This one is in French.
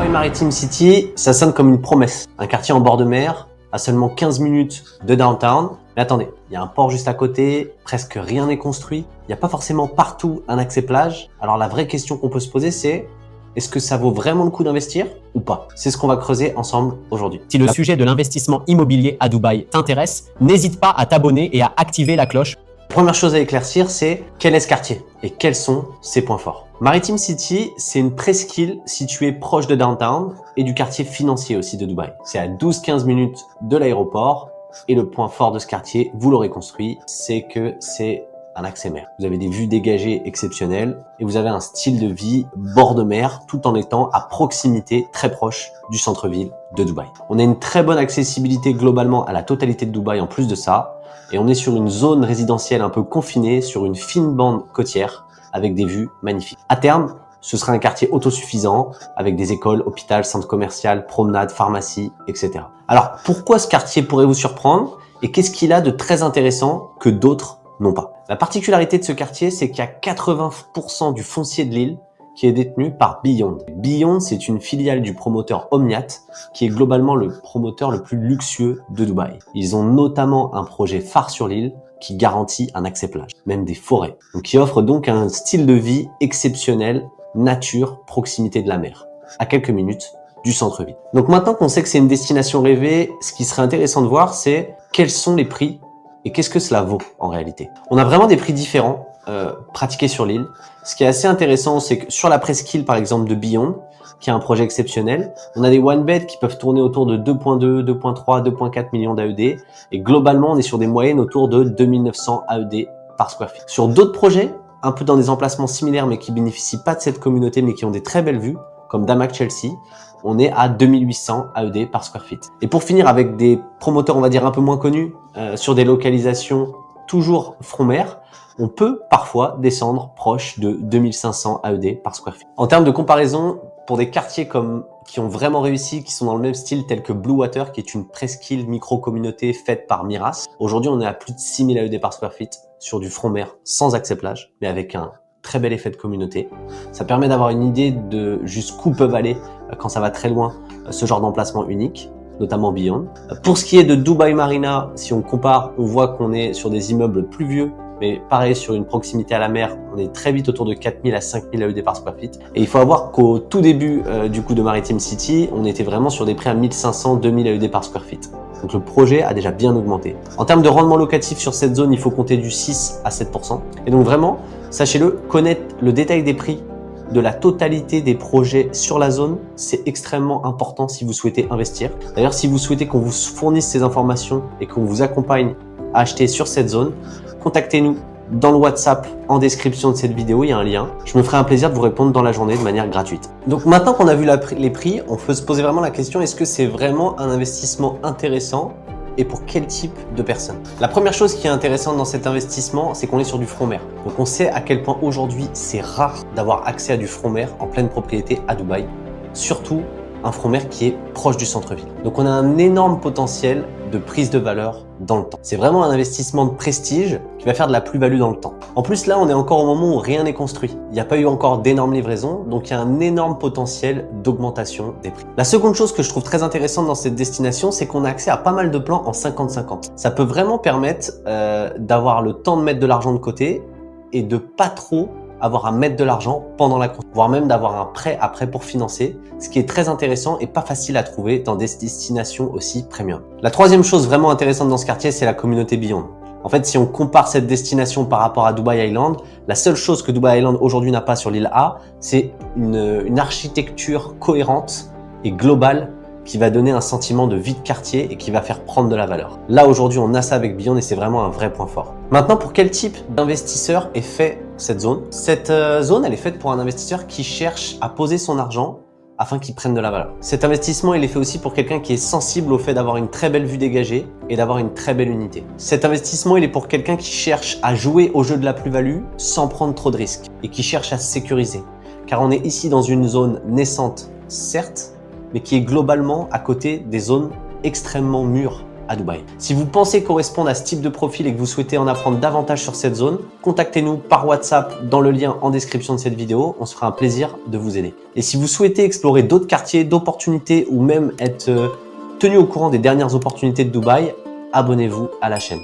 Dubai Maritime City, ça sonne comme une promesse. Un quartier en bord de mer, à seulement 15 minutes de downtown. Mais attendez, il y a un port juste à côté, presque rien n'est construit. Il n'y a pas forcément partout un accès plage. Alors la vraie question qu'on peut se poser, c'est est-ce que ça vaut vraiment le coup d'investir ou pas? C'est ce qu'on va creuser ensemble aujourd'hui. Si le sujet de l'investissement immobilier à Dubaï t'intéresse, n'hésite pas à t'abonner et à activer la cloche. Première chose à éclaircir, c'est quel est ce quartier et quels sont ses points forts. Maritime City, c'est une presqu'île située proche de downtown et du quartier financier aussi de Dubaï. C'est à 12-15 minutes de l'aéroport et le point fort de ce quartier, vous l'aurez construit, c'est que c'est un accès mer. Vous avez des vues dégagées exceptionnelles et vous avez un style de vie bord de mer tout en étant à proximité, très proche du centre-ville de Dubaï. On a une très bonne accessibilité globalement à la totalité de Dubaï en plus de ça. Et on est sur une zone résidentielle un peu confinée, sur une fine bande côtière, avec des vues magnifiques. À terme, ce sera un quartier autosuffisant, avec des écoles, hôpitaux, centres commerciaux, promenades, pharmacies, etc. Alors, pourquoi ce quartier pourrait vous surprendre? Et qu'est-ce qu'il a de très intéressant que d'autres n'ont pas? La particularité de ce quartier, c'est qu'il y a 80% du foncier de l'île qui est détenu par Beyond. Beyond, c'est une filiale du promoteur Omniat, qui est globalement le promoteur le plus luxueux de Dubaï. Ils ont notamment un projet phare sur l'île qui garantit un accès plage, même des forêts. Donc, qui offre donc un style de vie exceptionnel, nature, proximité de la mer, à quelques minutes du centre-ville. Donc maintenant qu'on sait que c'est une destination rêvée, ce qui serait intéressant de voir, c'est quels sont les prix et qu'est-ce que cela vaut en réalité. On a vraiment des prix différents pratiqués sur l'île. Ce qui est assez intéressant, c'est que sur la presqu'île, par exemple, de Beyond, qui est un projet exceptionnel, on a des one-bed qui peuvent tourner autour de 2.2, 2.3, 2.4 millions d'AED. Et globalement, on est sur des moyennes autour de 2900 AED par square feet. Sur d'autres projets, un peu dans des emplacements similaires, mais qui bénéficient pas de cette communauté, mais qui ont des très belles vues, comme Damac Chelsea, on est à 2800 AED par square feet. Et pour finir avec des promoteurs, on va dire un peu moins connus, sur des localisations toujours front-mer, on peut parfois descendre proche de 2500 AED par square feet. En termes de comparaison, pour des quartiers qui ont vraiment réussi, qui sont dans le même style, tels que Blue Water, qui est une presqu'île micro-communauté faite par Miras, aujourd'hui on est à plus de 6000 AED par square feet sur du front mer sans accès plage, mais avec un très bel effet de communauté. Ça permet d'avoir une idée de jusqu'où peuvent aller, quand ça va très loin, ce genre d'emplacement unique, notamment Beyond. Pour ce qui est de Dubai Marina, si on compare, on voit qu'on est sur des immeubles plus vieux, mais pareil, sur une proximité à la mer, on est très vite autour de 4000 à 5000 AED par square feet. Et il faut voir qu'au tout début du coup de Maritime City, on était vraiment sur des prix à 1500, 2000 AED par square feet. Donc le projet a déjà bien augmenté. En termes de rendement locatif sur cette zone, il faut compter du 6 à 7%. Et donc vraiment, sachez-le, connaître le détail des prix de la totalité des projets sur la zone, c'est extrêmement important si vous souhaitez investir. D'ailleurs, si vous souhaitez qu'on vous fournisse ces informations et qu'on vous accompagne à acheter sur cette zone, contactez-nous dans le WhatsApp en description de cette vidéo, il y a un lien. Je me ferai un plaisir de vous répondre dans la journée de manière gratuite. Donc maintenant qu'on a vu les prix, on peut se poser vraiment la question, est-ce que c'est vraiment un investissement intéressant et pour quel type de personnes? La première chose qui est intéressante dans cet investissement, c'est qu'on est sur du front mer. Donc on sait à quel point aujourd'hui c'est rare d'avoir accès à du front mer en pleine propriété à Dubaï, surtout un front mer qui est proche du centre-ville. Donc on a un énorme potentiel de prise de valeur dans le temps. C'est vraiment un investissement de prestige qui va faire de la plus-value dans le temps. En plus là, on est encore au moment où rien n'est construit. Il n'y a pas eu encore d'énormes livraisons, donc il y a un énorme potentiel d'augmentation des prix. La seconde chose que je trouve très intéressante dans cette destination, c'est qu'on a accès à pas mal de plans en 50-50. Ça peut vraiment permettre d'avoir le temps de mettre de l'argent de côté et de pas trop avoir à mettre de l'argent pendant la construction, voire même d'avoir un prêt après pour financer, ce qui est très intéressant et pas facile à trouver dans des destinations aussi premium. La troisième chose vraiment intéressante dans ce quartier, c'est la communauté Beyond. En fait, si on compare cette destination par rapport à Dubai Island, la seule chose que Dubai Island aujourd'hui n'a pas sur l'île A, c'est une architecture cohérente et globale qui va donner un sentiment de vie de quartier et qui va faire prendre de la valeur. Là, aujourd'hui, on a ça avec Beyond et c'est vraiment un vrai point fort. Maintenant, pour quel type d'investisseur est fait cette zone? Cette zone, elle est faite pour un investisseur qui cherche à poser son argent afin qu'il prenne de la valeur. Cet investissement, il est fait aussi pour quelqu'un qui est sensible au fait d'avoir une très belle vue dégagée et d'avoir une très belle unité. Cet investissement, il est pour quelqu'un qui cherche à jouer au jeu de la plus-value sans prendre trop de risques et qui cherche à se sécuriser. Car on est ici dans une zone naissante, certes, mais qui est globalement à côté des zones extrêmement mûres à Dubaï. Si vous pensez correspondre à ce type de profil et que vous souhaitez en apprendre davantage sur cette zone, contactez-nous par WhatsApp dans le lien en description de cette vidéo. On se fera un plaisir de vous aider. Et si vous souhaitez explorer d'autres quartiers, d'opportunités ou même être tenu au courant des dernières opportunités de Dubaï, abonnez-vous à la chaîne.